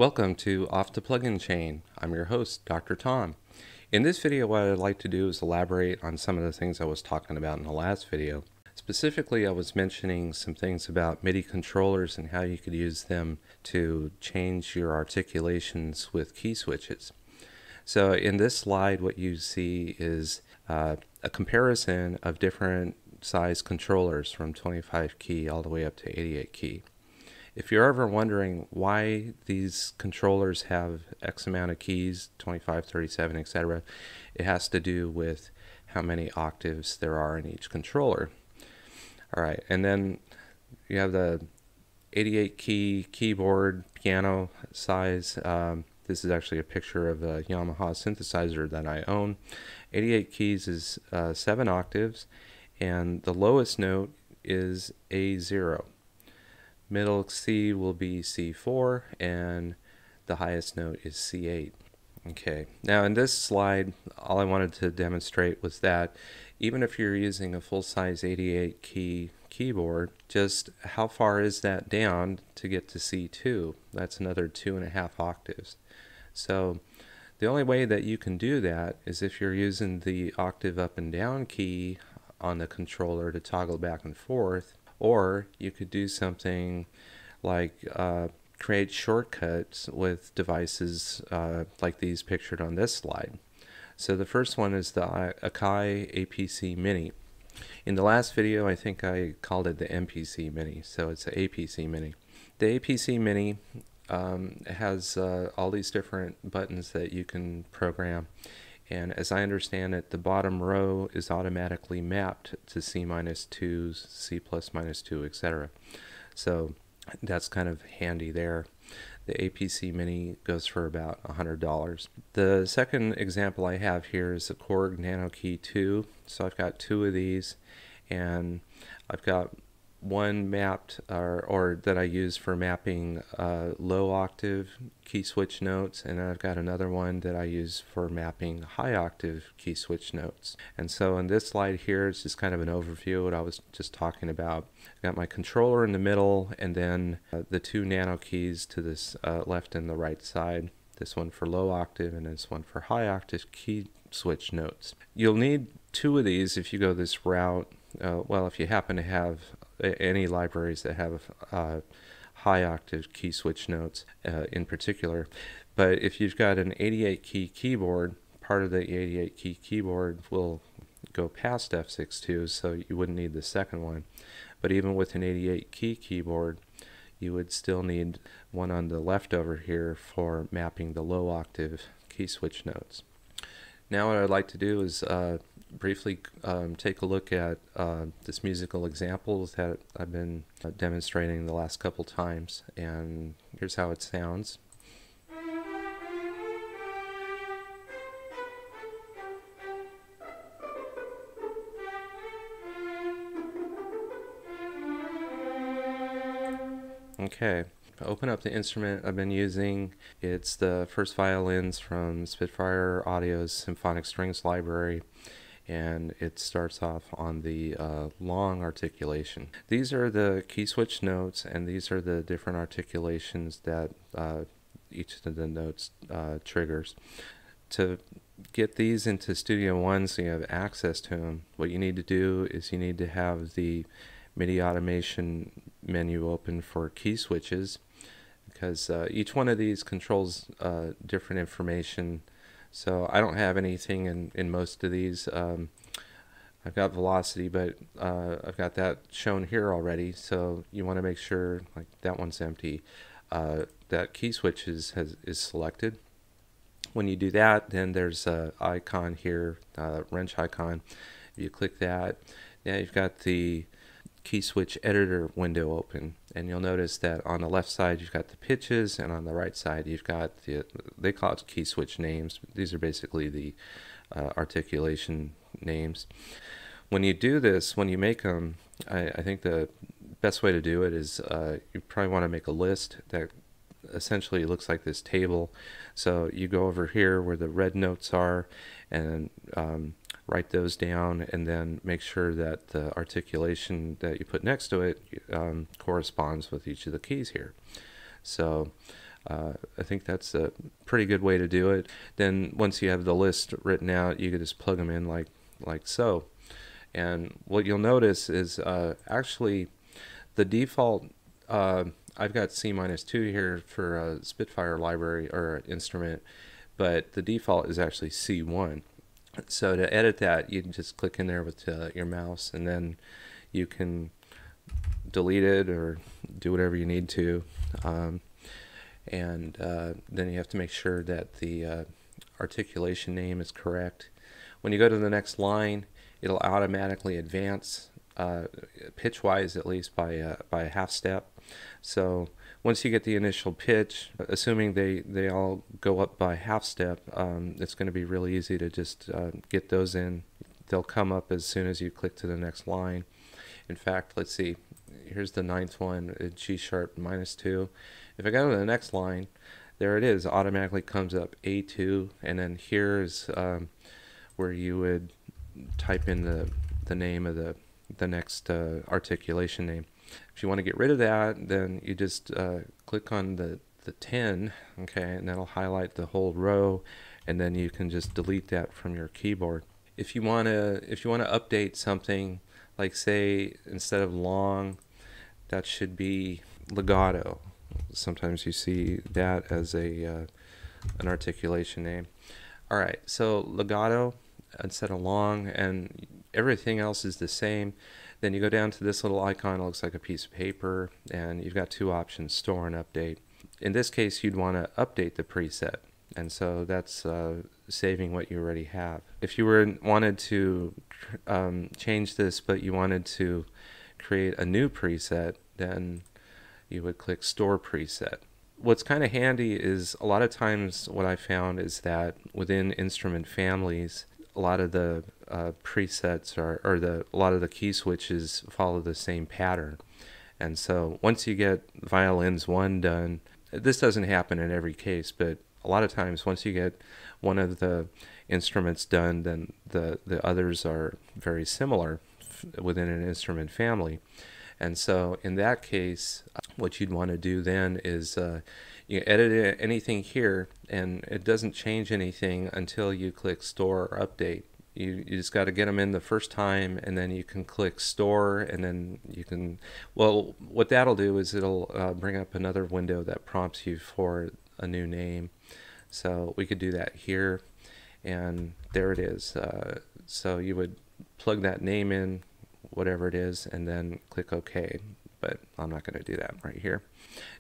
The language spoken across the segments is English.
Welcome to Off the Plugin Chain. I'm your host, Dr. Tom. In this video, what I'd like to do is elaborate on some of the things I was talking about in the last video. Specifically, I was mentioning some things about MIDI controllers and how you could use them to change your articulations with key switches. So in this slide, what you see is a comparison of different size controllers from 25 key all the way up to 88 key. If you're ever wondering why these controllers have X amount of keys, 25, 37, etc., it has to do with how many octaves there are in each controller. All right, and then you have the 88 key keyboard piano size. This is actually a picture of a Yamaha synthesizer that I own. 88 keys is 7 octaves, and the lowest note is A0. Middle C will be C4, and the highest note is C8. Okay, now in this slide, all I wanted to demonstrate was that even if you're using a full-size 88 key keyboard, just how far is that down to get to C2? That's another 2.5 octaves. So the only way that you can do that is if you're using the octave up and down key on the controller to toggle back and forth. Or you could do something like create shortcuts with devices like these pictured on this slide. So the first one is the Akai APC Mini. In the last video, I think I called it the MPC Mini, so it's the APC Mini. The APC Mini has all these different buttons that you can program. And as I understand it, the bottom row is automatically mapped to C-2, C+-2, etc. So that's kind of handy there. The APC Mini goes for about $100. The second example I have here is the Korg Nano Key 2. So I've got 2 of these, and I've got one mapped or that I use for mapping low octave key switch notes, and I've got another one that I use for mapping high octave key switch notes. And so in this slide here, it's just kind of an overview of what I was just talking about. I've got my controller in the middle, and then the 2 nano keys to this left and the right side. This one for low octave and this one for high octave key switch notes. You'll need 2 of these if you go this route. Well, if you happen to have any libraries that have high octave key switch notes in particular. But if you've got an 88 key keyboard, part of the 88 key keyboard will go past F6.2, so you wouldn't need the second one. But even with an 88 key keyboard, you would still need one on the left over here for mapping the low octave key switch notes. Now what I'd like to do is briefly take a look at this musical example that I've been demonstrating the last couple times, and here's how it sounds. Okay, open up the instrument I've been using. It's the first violins from Spitfire Audio's Symphonic Strings library, and it starts off on the long articulation. These are the key switch notes, and these are the different articulations that each of the notes triggers. To get these into Studio One so you have access to them, what you need to do is you need to have the MIDI automation menu open for key switches, because each one of these controls different information. So I don't have anything in most of these. I've got velocity, but I've got that shown here already. So you want to make sure, like, that one's empty, that key switch is selected. When you do that, then there's an icon here, wrench icon. If you click that, now you've got the key switch editor window open, and you'll notice that on the left side you've got the pitches, and on the right side you've got they call it key switch names. These are basically the articulation names. When you do this, when you make them, I think the best way to do it is you probably want to make a list that essentially looks like this table. So you go over here where the red notes are, and write those down, and then make sure that the articulation that you put next to it corresponds with each of the keys here. So I think that's a pretty good way to do it. Then once you have the list written out, you can just plug them in like so. And what you'll notice is actually the default, I've got C-2 here for a Spitfire library or instrument, but the default is actually C1. So to edit that, you can just click in there with your mouse, and then you can delete it or do whatever you need to. And then you have to make sure that the articulation name is correct. When you go to the next line, it'll automatically advance pitch-wise, at least by a half step. So once you get the initial pitch, assuming they all go up by half step, it's going to be really easy to just get those in. They'll come up as soon as you click to the next line. In fact, let's see, here's the 9th one, G#-2. If I go to the next line, there it is, automatically comes up A2, and then here's where you would type in the name of the next articulation name. If you want to get rid of that, then you just click on the 10, okay, and that'll highlight the whole row, and then you can just delete that from your keyboard. If you want to update something, like say instead of long, that should be legato. Sometimes you see that as an articulation name. All right, so legato instead of long, and everything else is the same. Then you go down to this little icon, it looks like a piece of paper, and you've got two options, store and update. In this case, you'd want to update the preset, and so that's saving what you already have. If you wanted to change this, but you wanted to create a new preset, then you would click store preset. What's kind of handy is a lot of times what I found is that within instrument families, a lot of the presets a lot of the key switches follow the same pattern. And so once you get violins 1 done, this doesn't happen in every case, but a lot of times once you get one of the instruments done, then the others are very similar within an instrument family. And so in that case, what you'd want to do then is you edit anything here, and it doesn't change anything until you click store or update. You just got to get them in the first time, and then you can click store, and then you can, well, what that'll do is it'll bring up another window that prompts you for a new name. So we could do that here, and there it is. So you would plug that name in, whatever it is, and then click OK. But I'm not going to do that right here.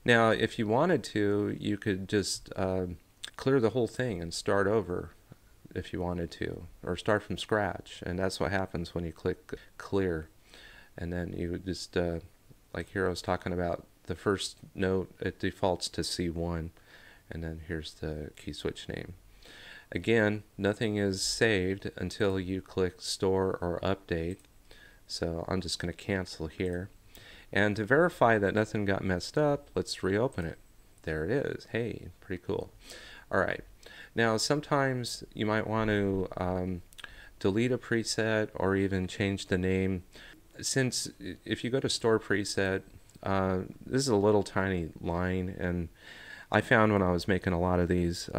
Now, if you wanted to, you could just clear the whole thing and start over if you wanted to, or start from scratch. And that's what happens when you click clear. And then you would just, like here I was talking about, the first note, it defaults to C1. And then here's the key switch name. Again, nothing is saved until you click store or update. So I'm just going to cancel here. And to verify that nothing got messed up, let's reopen it. There it is. Hey, pretty cool. All right. Now, sometimes you might want to delete a preset or even change the name. Since if you go to store preset, this is a little tiny line, and I found when I was making a lot of these,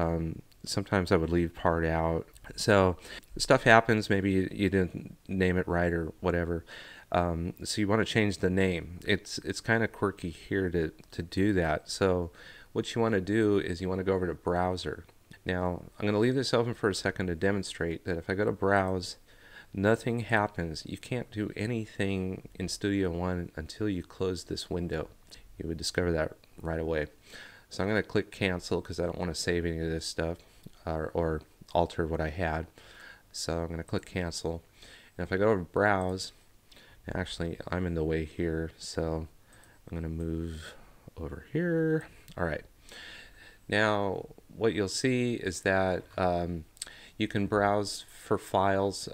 sometimes I would leave part out. So stuff happens, maybe you didn't name it right or whatever. So you want to change the name. It's kind of quirky here to do that. So what you want to do is you want to go over to browser. Now I'm going to leave this open for a second to demonstrate that if I go to browse, nothing happens. You can't do anything in Studio One until you close this window. You would discover that right away. So I'm going to click cancel because I don't want to save any of this stuff or alter what I had. So I'm going to click cancel. And if I go over browse, actually I'm in the way here, so I'm going to move over here. All right. Now what you'll see is that you can browse for files,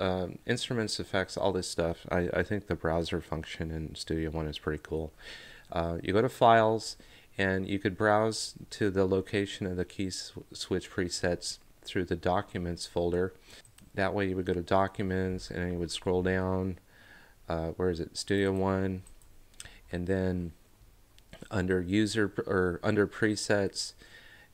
instruments, effects, all this stuff. I think the browser function in Studio One is pretty cool. You go to files, and you could browse to the location of the key switch presets through the documents folder. That way you would go to documents, and you would scroll down, where is it, Studio One, and then under user or under presets,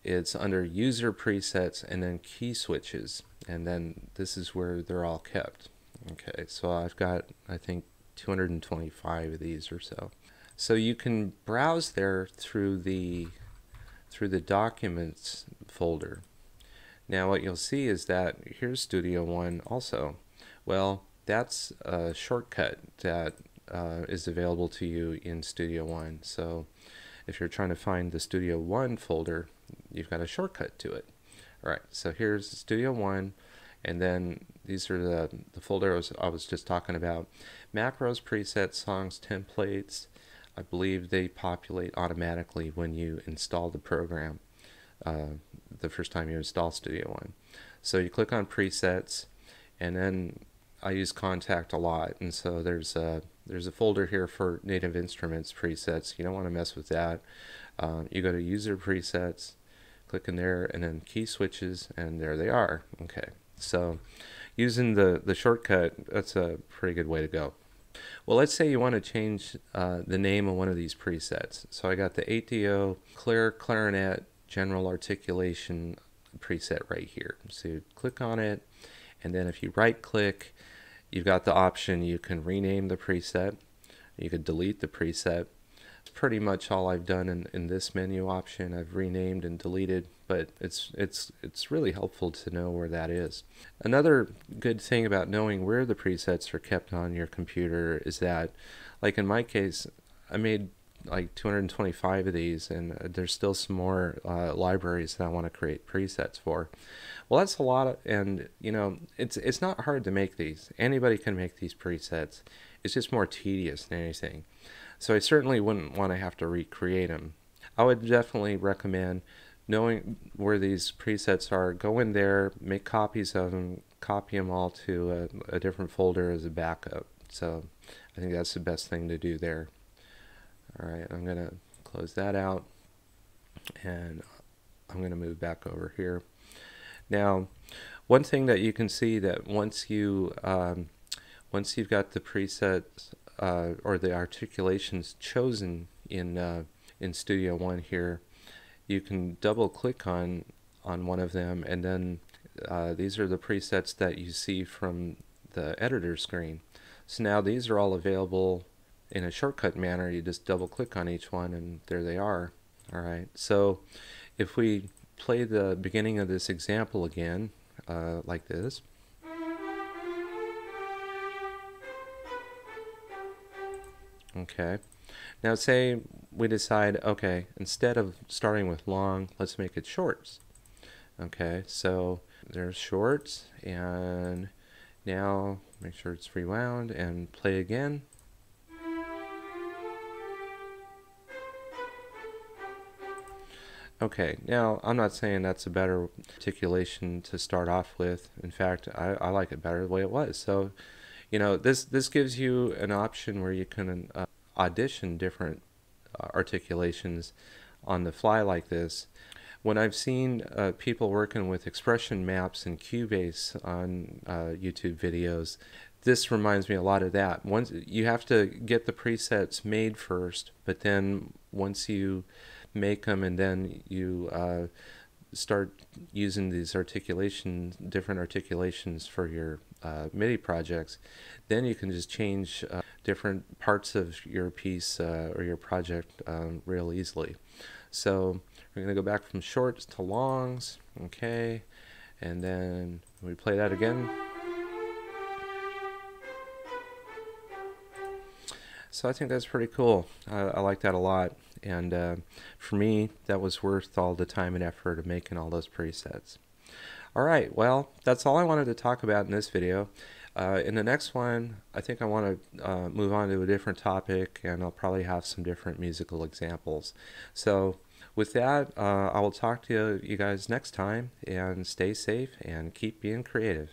it's under user presets and then key switches, and then this is where they're all kept. Okay, so I've got, I think, 225 of these or so. So you can browse there through the documents folder. Now what you'll see is that here's Studio One also. Well, that's a shortcut that is available to you in Studio One. So if you're trying to find the Studio One folder, you've got a shortcut to it. All right, so here's Studio One, and then these are the folder I was just talking about. Macros, presets, songs, templates. I believe they populate automatically when you install the program, the first time you install Studio One. So you click on presets, and then I use Contact a lot, and so there's a folder here for native instruments presets. You don't want to mess with that. You go to user presets, click in there, and then key switches, and there they are. Okay, so using the shortcut, that's a pretty good way to go. Well, let's say you want to change the name of one of these presets. So I got the 8DO Clear Clarinet General Articulation preset right here. So you click on it, and then if you right click, you've got the option you can rename the preset, you could delete the preset. It's pretty much all I've done in this menu option. I've renamed and deleted, but it's really helpful to know where that is. Another good thing about knowing where the presets are kept on your computer is that, like in my case, I made like 225 of these, and there's still some more libraries that I want to create presets for. Well, that's a lot and you know, it's not hard to make these. Anybody can make these presets. It's just more tedious than anything. So I certainly wouldn't want to have to recreate them. I would definitely recommend knowing where these presets are. Go in there, make copies of them, copy them all to a different folder as a backup. So I think that's the best thing to do there. All right, I'm going to close that out, and I'm going to move back over here. Now, one thing that you can see that once you've got the presets or the articulations chosen in Studio One here, you can double click on one of them, and then these are the presets that you see from the editor screen. So now these are all available in a shortcut manner. You just double click on each one, and there they are. All right, so if we play the beginning of this example again, like this. Okay, now say we decide, okay, instead of starting with long, let's make it shorts. Okay, so there's shorts, and now make sure it's rewound and play again. Okay, now I'm not saying that's a better articulation to start off with. In fact, I like it better the way it was. So, you know, this gives you an option where you can audition different articulations on the fly like this. When I've seen people working with expression maps and Cubase on YouTube videos, this reminds me a lot of that. Once you have to get the presets made first, but then once you make them and then you start using these different articulations for your MIDI projects, then you can just change different parts of your piece or your project real easily. So we're going to go back from shorts to longs, okay, and then we play that again. So I think that's pretty cool. I like that a lot, and for me that was worth all the time and effort of making all those presets. Alright, well, that's all I wanted to talk about in this video. In the next one, I think I want to move on to a different topic, and I'll probably have some different musical examples. So with that, I will talk to you guys next time, and stay safe and keep being creative.